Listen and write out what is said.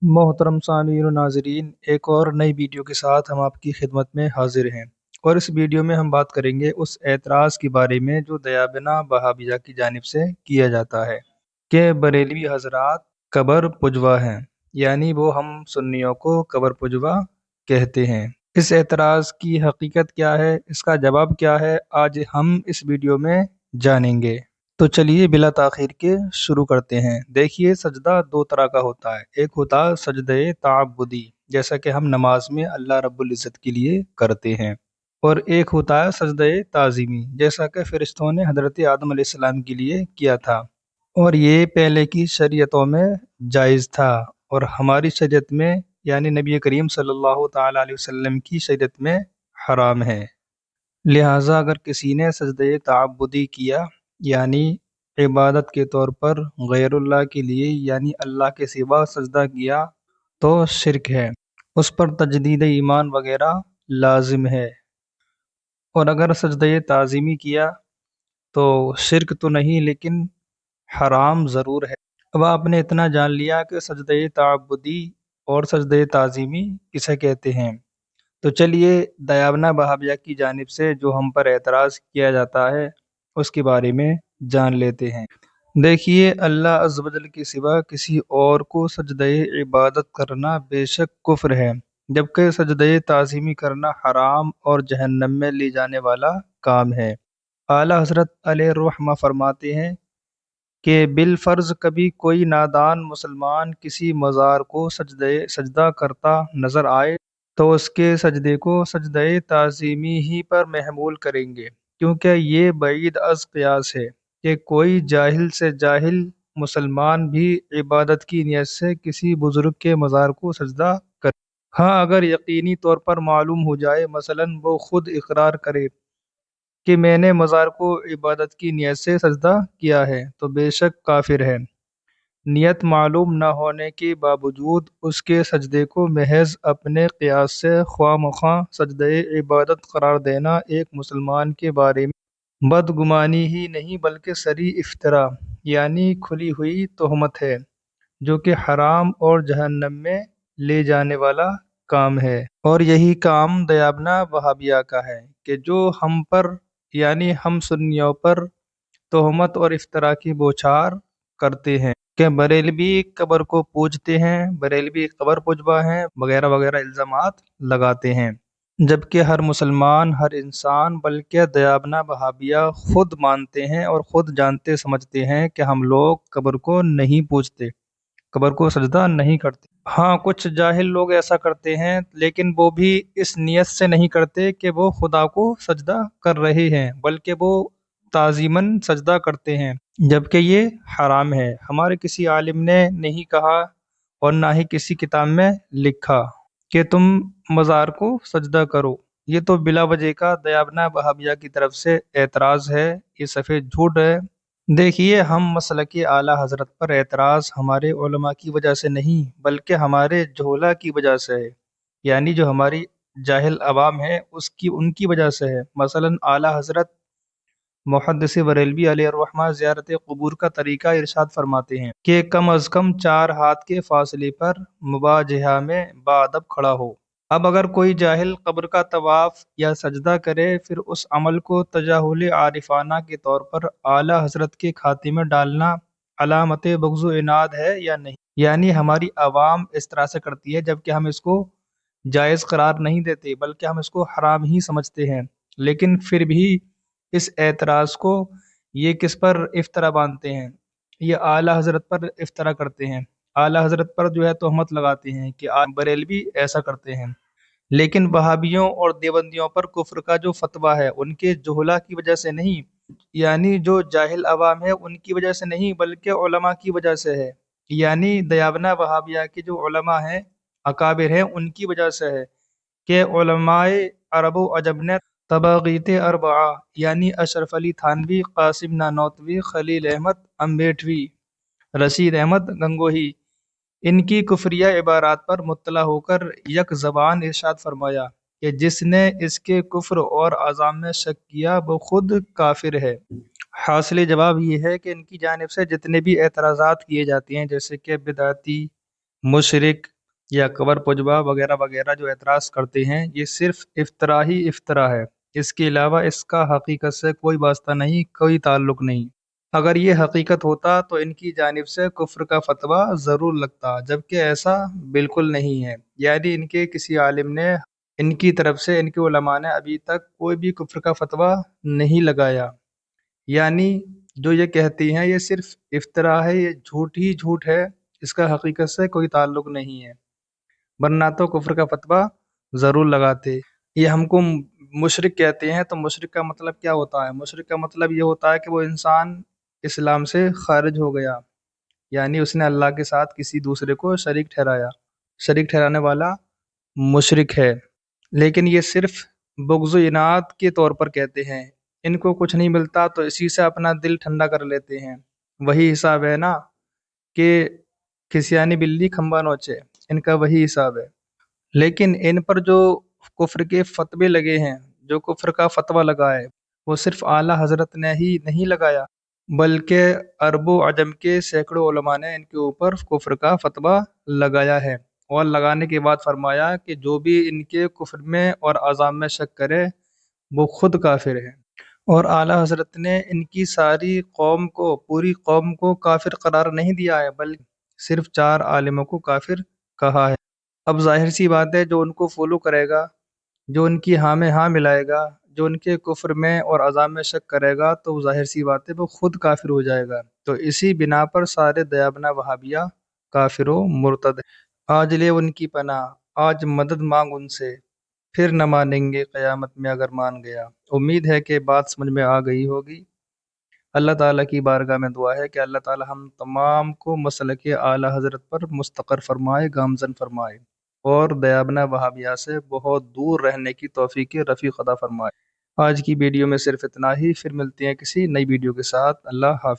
محترم سامعین و ناظرین، ایک اور نئی ویڈیو کے ساتھ ہم آپ کی خدمت میں حاضر ہیں، اور اس ویڈیو میں ہم بات کریں گے اس اعتراض کے بارے میں جو دیابنا وہابیہ کی جانب سے کیا جاتا ہے کہ بریلوی حضرات قبر پجوا ہیں، یعنی وہ ہم سنیوں کو قبر پجوا کہتے ہیں۔ اس اعتراض کی حقیقت کیا ہے، اس کا جواب کیا ہے، آج ہم اس ویڈیو میں جانیں گے۔ تو چلیے بلا تاخیر کے شروع کرتے ہیں۔ دیکھیے، سجدہ دو طرح کا ہوتا ہے۔ ایک ہوتا ہے سجدہ تعبدی، جیسا کہ ہم نماز میں اللہ رب العزت کے لیے کرتے ہیں، اور ایک ہوتا ہے سجدہ تعظیمی، جیسا کہ فرشتوں نے حضرت آدم علیہ السلام کے لیے کیا تھا، اور یہ پہلے کی شریعتوں میں جائز تھا، اور ہماری شریعت میں یعنی نبی کریم صلی اللہ تعالیٰ علیہ وسلم کی شریعت میں حرام ہے۔ لہٰذا اگر کسی نے سجدہ تعبدی کیا، یعنی عبادت کے طور پر غیر اللہ کے لیے یعنی اللہ کے سوا سجدہ کیا، تو شرک ہے، اس پر تجدید ایمان وغیرہ لازم ہے۔ اور اگر سجدہ تعظیمی کیا تو شرک تو نہیں، لیکن حرام ضرور ہے۔ اب آپ نے اتنا جان لیا کہ سجدہ تعبدی اور سجدہ تعظیمی کسے کہتے ہیں، تو چلیے دیابنا وہابیہ کی جانب سے جو ہم پر اعتراض کیا جاتا ہے اس کے بارے میں جان لیتے ہیں۔ دیکھیے، اللہ عز و جل کے سوا کسی اور کو سجدہ عبادت کرنا بے شک کفر ہے، جبکہ سجدہ تعظیمی کرنا حرام اور جہنم میں لے جانے والا کام ہے۔ اعلیٰ حضرت علیہ الرحمہ فرماتے ہیں کہ بالفرض کبھی کوئی نادان مسلمان کسی مزار کو سجدہ کرتا نظر آئے تو اس کے سجدے کو سجدہ تعظیمی ہی پر محمول کریں گے، کیونکہ یہ بعید از قیاس ہے کہ کوئی جاہل سے جاہل مسلمان بھی عبادت کی نیت سے کسی بزرگ کے مزار کو سجدہ کرے۔ ہاں، اگر یقینی طور پر معلوم ہو جائے، مثلاً وہ خود اقرار کرے کہ میں نے مزار کو عبادت کی نیت سے سجدہ کیا ہے، تو بے شک کافر ہے۔ نیت معلوم نہ ہونے کے باوجود اس کے سجدے کو محض اپنے قیاس سے خواہ مخواہ سجدہ عبادت قرار دینا ایک مسلمان کے بارے میں بدگمانی ہی نہیں بلکہ صریح افطرا یعنی کھلی ہوئی تہمت ہے، جو کہ حرام اور جہنم میں لے جانے والا کام ہے۔ اور یہی کام دیابنا وہابیہ کا ہے کہ جو ہم پر یعنی ہم سنیوں پر تہمت اور افطرا کی بوچھار کرتے ہیں کہ بریلوی قبر کو پوجتے ہیں، بریلوی قبر پجوا ہیں وغیرہ وغیرہ الزامات لگاتے ہیں، جبکہ ہر مسلمان، ہر انسان بلکہ دیابنا وہابیہ خود مانتے ہیں اور خود جانتے سمجھتے ہیں کہ ہم لوگ قبر کو نہیں پوجتے، قبر کو سجدہ نہیں کرتے۔ ہاں، کچھ جاہل لوگ ایسا کرتے ہیں، لیکن وہ بھی اس نیت سے نہیں کرتے کہ وہ خدا کو سجدہ کر رہے ہیں، بلکہ وہ تعظیماً سجدہ کرتے ہیں، جبکہ یہ حرام ہے۔ ہمارے کسی عالم نے نہیں کہا اور نہ ہی کسی کتاب میں لکھا کہ تم مزار کو سجدہ کرو۔ یہ تو بلا وجہ کا دیابنا وہابیہ کی طرف سے اعتراض ہے، یہ سفید جھوٹ ہے۔ دیکھیے، ہم مسلک اعلیٰ حضرت پر اعتراض ہمارے علماء کی وجہ سے نہیں بلکہ ہمارے جہلہ کی وجہ سے ہے، یعنی جو ہماری جاہل عوام ہے ان کی وجہ سے ہے۔ مثلاً اعلیٰ حضرت محدث بریلوی علیہ الرحمہ زیارت قبور کا طریقہ ارشاد فرماتے ہیں کہ کم از کم 4 ہاتھ کے فاصلے پر مواجہہ میں باادب کھڑا ہو۔ اب اگر کوئی جاہل قبر کا طواف یا سجدہ کرے، پھر اس عمل کو تجاہل عارفانہ کے طور پر اعلیٰ حضرت کے کھاتے میں ڈالنا علامت بغض و عناد ہے یا نہیں؟ یعنی ہماری عوام اس طرح سے کرتی ہے، جبکہ ہم اس کو جائز قرار نہیں دیتے بلکہ ہم اس کو حرام ہی سمجھتے ہیں، لیکن پھر بھی اس اعتراض کو یہ کس پر افطرا باندھتے ہیں؟ یہ اعلیٰ حضرت پر افطرا کرتے ہیں، اعلیٰ حضرت پر جو ہے تہمت لگاتے ہیں کہ بریلوی ایسا کرتے ہیں، لیکن وہابیوں اور دیوبندیوں پر کفر کا جو فتویٰ ہے ان کے جہلہ کی وجہ سے نہیں، یعنی جو جاہل عوام ہے ان کی وجہ سے نہیں بلکہ علماء کی وجہ سے ہے، یعنی دیابنا وہابیہ کے جو علماء ہیں، اکابر ہیں، ان کی وجہ سے ہے کہ علماء عرب و عجم نے طباغیت اربعہ یعنی اشرف علی تھانوی، قاسم نانوتوی، خلیل احمد امبیٹوی، رشید احمد گنگوہی، ان کی کفریہ عبارات پر مطلع ہو کر یک زبان ارشاد فرمایا کہ جس نے اس کے کفر اور عذاب میں شک کیا وہ خود کافر ہے۔ حاصل جواب یہ ہے کہ ان کی جانب سے جتنے بھی اعتراضات کیے جاتے ہیں، جیسے کہ بدعتی، مشرک، یا قبر پجوا وغیرہ وغیرہ جو اعتراض کرتے ہیں، یہ صرف افطرا ہی افطرا ہے، اس کے علاوہ اس کا حقیقت سے کوئی واسطہ نہیں، کوئی تعلق نہیں۔ اگر یہ حقیقت ہوتا تو ان کی جانب سے کفر کا فتویٰ ضرور لگتا، جبکہ ایسا بالکل نہیں ہے۔ یعنی ان کے کسی عالم نے، ان کی طرف سے ان کے علماء نے ابھی تک کوئی بھی کفر کا فتویٰ نہیں لگایا۔ یعنی جو یہ کہتی ہیں یہ صرف افطرا ہے، یہ جھوٹ ہی جھوٹ ہے، اس کا حقیقت سے کوئی تعلق نہیں ہے، ورنہ تو کفر کا فتویٰ ضرور لگاتے۔ یہ ہم کو مشرک کہتے ہیں، تو مشرک کا مطلب کیا ہوتا ہے؟ مشرک کا مطلب یہ ہوتا ہے کہ وہ انسان اسلام سے خارج ہو گیا، یعنی اس نے اللہ کے ساتھ کسی دوسرے کو شریک ٹھہرایا، شریک ٹھہرانے والا مشرک ہے۔ لیکن یہ صرف بغض و عناد کے طور پر کہتے ہیں، ان کو کچھ نہیں ملتا تو اسی سے اپنا دل ٹھنڈا کر لیتے ہیں۔ وہی حساب ہے نا کہ کھسیانی بلی کھمبا نوچے، ان کا وہی حساب ہے۔ لیکن ان پر جو کفر کے فتوے لگے ہیں، جو کفر کا فتویٰ لگا ہے، وہ صرف اعلیٰ حضرت نے ہی نہیں لگایا، بلکہ عرب و عجم کے سینکڑوں علماء نے ان کے اوپر کفر کا فتویٰ لگایا ہے، اور لگانے کے بعد فرمایا کہ جو بھی ان کے کفر میں اور عذاب میں شک کرے وہ خود کافر ہے۔ اور اعلیٰ حضرت نے ان کی ساری قوم کو، پوری قوم کو کافر قرار نہیں دیا ہے، بلکہ صرف 4 عالموں کو کافر کہا ہے۔ اب ظاہر سی بات ہے، جو ان کو فالو کرے گا، جو ان کی ہاں میں ہاں ملائے گا، جو ان کے کفر میں اور عذاب میں شک کرے گا، تو ظاہر سی بات ہے وہ خود کافر ہو جائے گا۔ تو اسی بنا پر سارے دیابنا وہابیہ کافر و مرتد ہیں۔ آج لے ان کی پناہ، آج مدد مانگ ان سے، پھر نہ مانیں گے قیامت میں اگر مان گیا۔ امید ہے کہ بات سمجھ میں آ گئی ہوگی۔ اللہ تعالیٰ کی بارگاہ میں دعا ہے کہ اللہ تعالیٰ ہم تمام کو مسلک اعلیٰ حضرت پر مستقر فرمائے، گامزن فرمائے، اور دیابنا وہابیہ سے بہت دور رہنے کی توفیق رفیق عطا فرمائے۔ آج کی ویڈیو میں صرف اتنا ہی، پھر ملتے ہیں کسی نئی ویڈیو کے ساتھ۔ اللہ حافظ۔